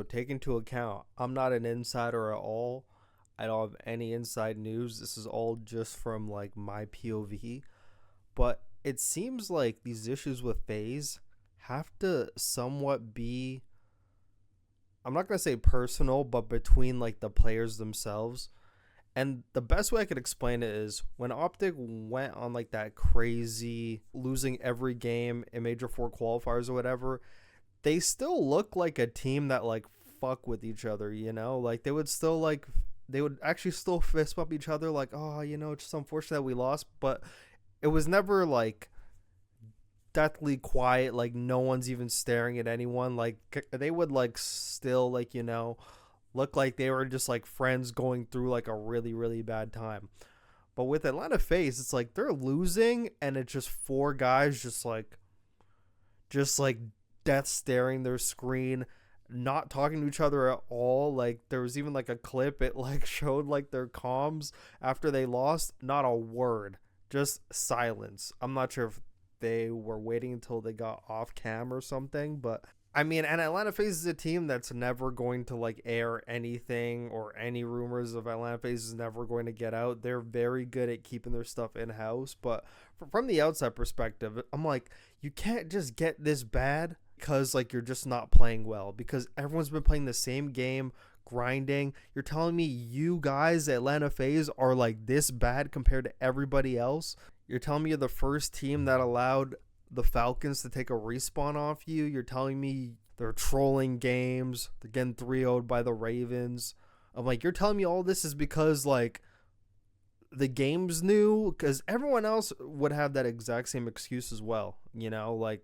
take into account I'm not an insider at all. I don't have any inside news. This is all just from like my POV. But it seems like these issues with FaZe have to somewhat be, I'm not going to say personal, but between like the players themselves. And the best way I could explain it is when Optic went on like that crazy losing every game in Major 4 qualifiers or whatever, they still look like a team that like fuck with each other, you know? Like they would actually still fist bump each other like, "Oh, it's just unfortunate that we lost," but it was never like deathly quiet, like no one's even staring at anyone. Like they would like still like, look like they were just like friends going through like a really really bad time. But with Atlanta FaZe, it's like they're losing and it's just four guys just like death staring their screen, not talking to each other at all. Like there was even like a clip, it like showed like their comms after they lost, not a word, just silence. I'm not sure if they were waiting until they got off cam or something, but I mean, and Atlanta FaZe is a team that's never going to like air anything, or any rumors of Atlanta FaZe is never going to get out. They're very good at keeping their stuff in house, but from the outside perspective, I'm like, you can't just get this bad because like you're just not playing well, because everyone's been playing the same game, grinding. You're telling me you guys at Atlanta FaZe are like this bad compared to everybody else? You're telling me you're the first team that allowed the Falcons to take a respawn off you? You're telling me they're trolling games, they're getting 3-0'd by the Ravens? I'm like, you're telling me all this is because like the game's new? Because everyone else would have that exact same excuse as well, like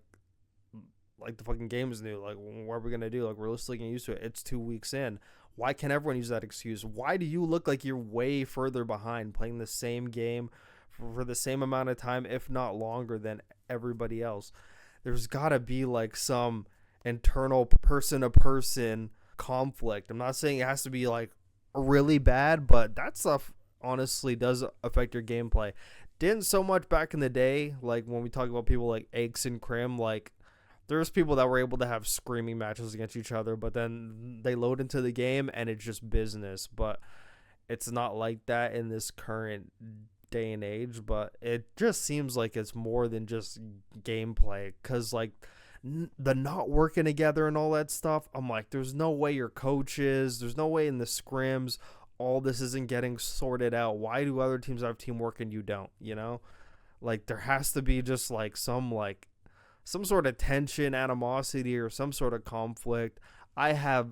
the fucking game is new. Like, what are we gonna do? Like, we're still getting used to it. It's 2 weeks in. Why can't everyone use that excuse? Why do you look like you're way further behind playing the same game for the same amount of time, if not longer, than everybody else? There's gotta be like some internal person to person conflict. I'm not saying it has to be like really bad, but that stuff honestly does affect your gameplay. Didn't so much back in the day, like when we talk about people like Aches and Crim. Like there's people that were able to have screaming matches against each other, but then they load into the game and it's just business. But it's not like that in this current day and age. But it just seems like it's more than just gameplay, because like the not working together and all that stuff, I'm like, there's no way your coaches, there's no way in the scrims all this isn't getting sorted out. Why do other teams have teamwork and you don't? Like there has to be just like some sort of tension, animosity, or some sort of conflict. I have